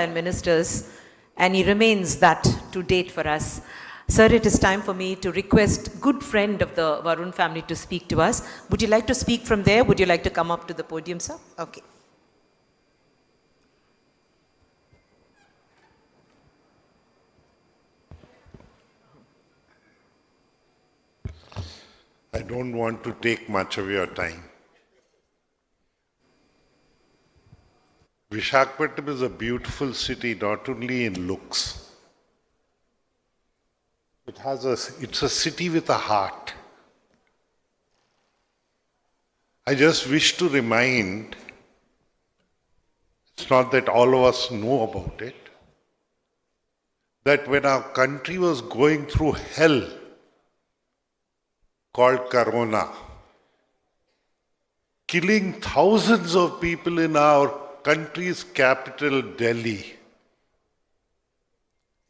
and ministers, and he remains that to date for us. Sir, it is time for me to request good friend of the Varun family to speak to us. Would you like to speak from there? Would you like to come up to the podium, sir? Okay. I don't want to take much of your time. Visakhapatnam is a beautiful city, not only in looks. It's a city with a heart. I just wish to remind, it's not that all of us know about it, that when our country was going through hell called Corona, killing thousands of people in our country's capital, Delhi.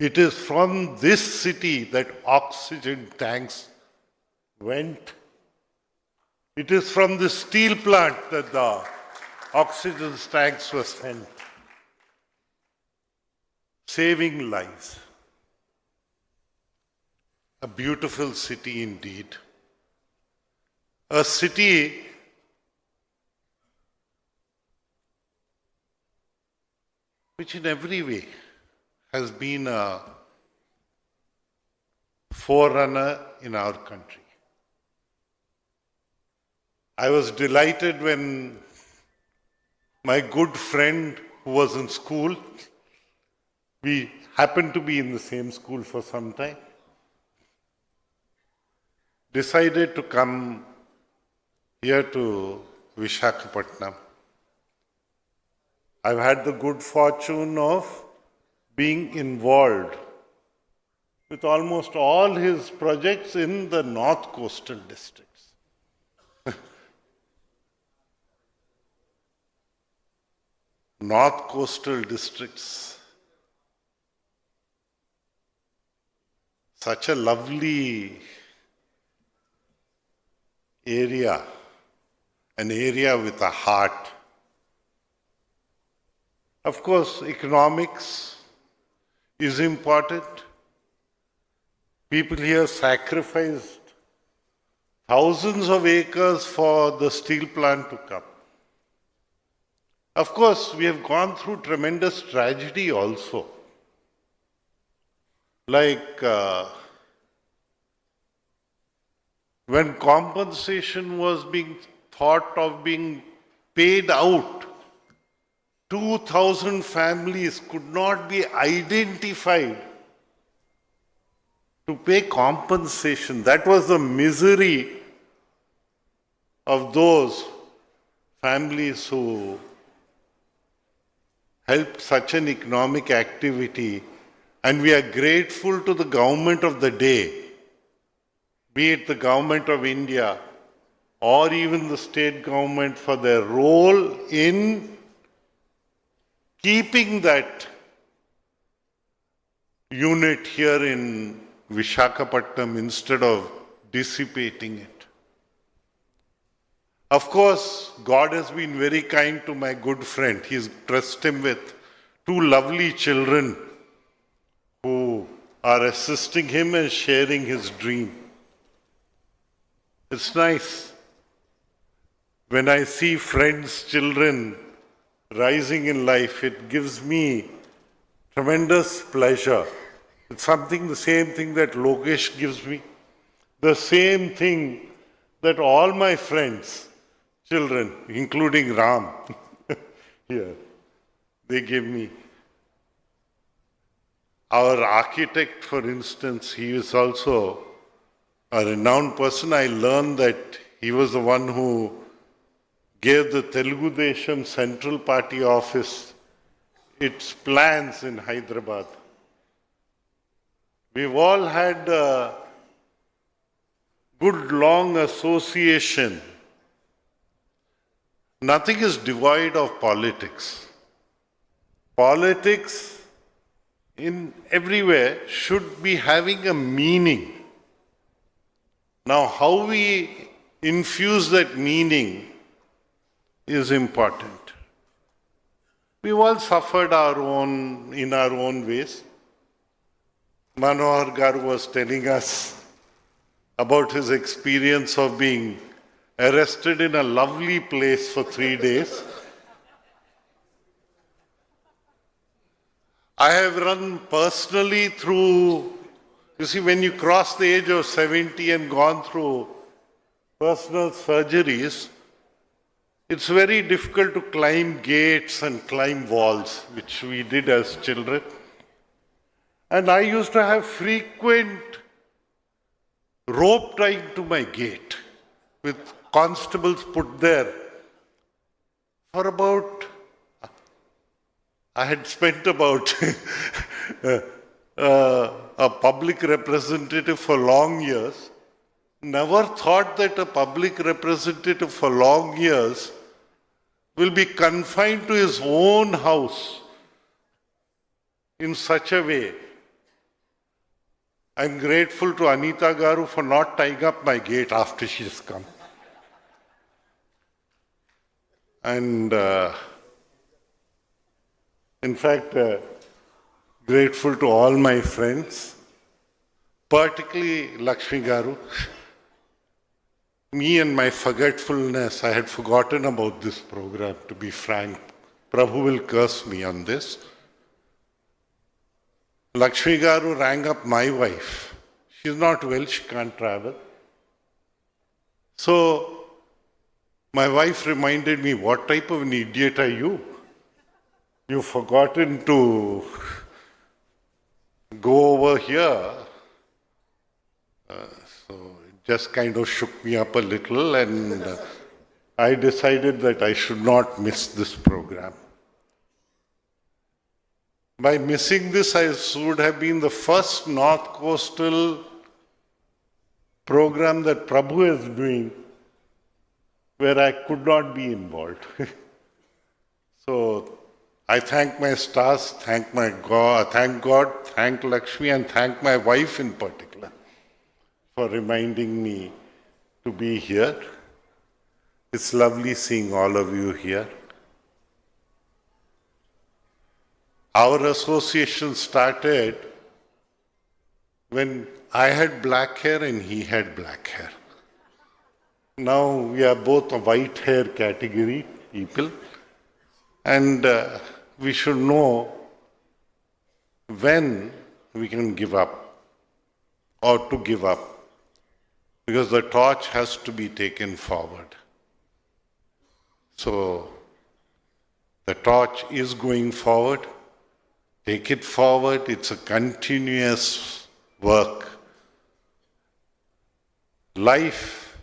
It is from this city that oxygen tanks went. It is from the steel plant that the oxygen tanks were sent, saving lives. A beautiful city indeed. A city which in every way has been a forerunner in our country. I was delighted when my good friend who was in school, we happened to be in the same school for some time, decided to come here to Visakhapatnam. I've had the good fortune of being involved with almost all his projects in the north coastal districts. North coastal districts, such a lovely area, an area with a heart. Of course, economics is important. People here sacrificed thousands of acres for the steel plant to come. Of course, we have gone through tremendous tragedy also. Like when compensation was being thought of being paid out, 2,000 families could not be identified to pay compensation. That was the misery of those families who helped such an economic activity. And we are grateful to the government of the day, be it the government of India or even the state government, for their role in keeping that unit here in Visakhapatnam instead of dissipating it. Of course, God has been very kind to my good friend. He's trusted him with two lovely children who are assisting him and sharing his dream. It's nice when I see friends' children rising in life. It gives me tremendous pleasure. It's something, the same thing that Lokesh gives me, the same thing that all my friends, children, including Ram, here, they give me. Our architect, for instance, he is also a renowned person. I learned that he was the one who gave the Telugu Desam Central Party office its plans in Hyderabad. We've all had a good long association. Nothing is devoid of politics. Politics in everywhere should be having a meaning. Now, how we infuse that meaning is important. We've all suffered in our own ways. Manohar Garu was telling us about his experience of being arrested in a lovely place for 3 days. I have run personally through, you see, when you cross the age of 70 and gone through personal surgeries, it's very difficult to climb gates and climb walls, which we did as children. And I used to have frequent rope tying to my gate with constables put there for about, I had spent about a public representative for long years. Never thought that a public representative for long years will be confined to his own house in such a way. I'm grateful to Anita Garu for not tying up my gate after she's come. And in fact, grateful to all my friends, particularly Lakshmi Garu. Me and my forgetfulness, I had forgotten about this program, to be frank. Prabhu will curse me on this. Lakshmi Garu rang up my wife. She's not well, she can't travel. So, my wife reminded me, what type of an idiot are you? You've forgotten to go over here. So it just kind of shook me up a little, and I decided that I should not miss this program. By missing this, I would have been the first North Coastal program that Prabhu is doing where I could not be involved. So I thank my stars, thank God, thank Lakshmi, and thank my wife in particular for reminding me to be here. It's lovely seeing all of you here. Our association started when I had black hair and he had black hair. Now we are both a white hair category people, and we should know when we can give up or to give up, because the torch has to be taken forward. So the torch is going forward. Take it forward. It's a continuous work. Life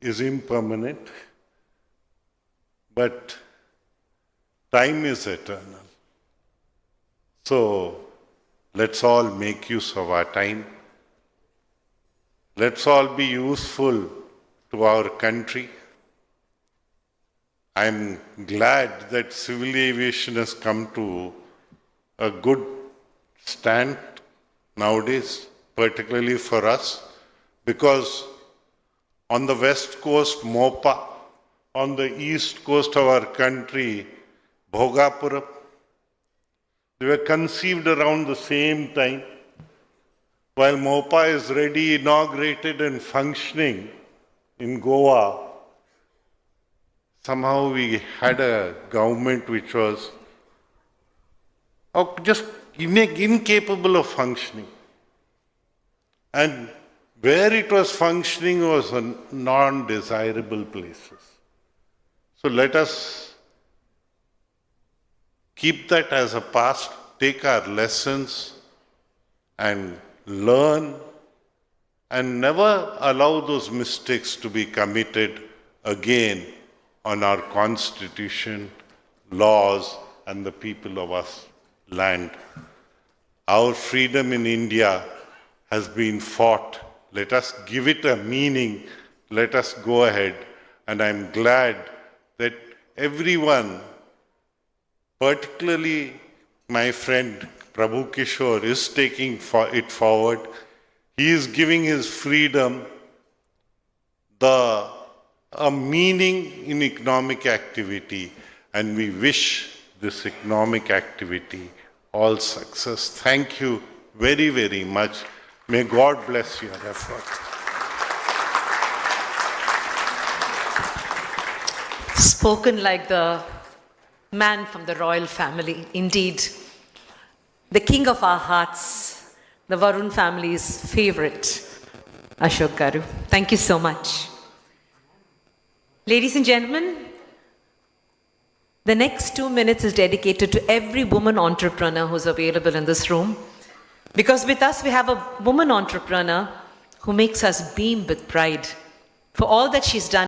is impermanent, but time is eternal. So let's all make use of our time. Let's all be useful to our country. I'm glad that civil aviation has come to a good stand nowadays, particularly for us, because on the west coast, Mopa, on the east coast of our country, Bhogapuram, they were conceived around the same time. While Mopa is ready, inaugurated and functioning in Goa, somehow we had a government which was just incapable of functioning. And where it was functioning was in non-desirable places. So let us keep that as a past, take our lessons and learn, and never allow those mistakes to be committed again on our constitution, laws, and the people of our land. Our freedom in India has been fought. Let us give it a meaning. Let us go ahead. And I'm glad that everyone, particularly my friend Prabhu Kishore, is taking it forward. He is giving his freedom a meaning in economic activity, and we wish this economic activity all success. Thank you very, very much. May God bless your effort. Spoken like the man from the royal family, indeed. The king of our hearts, the Varun family's favorite, Ashok Garu. Thank you so much. Ladies and gentlemen, the next 2 minutes is dedicated to every woman entrepreneur who's available in this room. Because with us, we have a woman entrepreneur who makes us beam with pride for all that she's done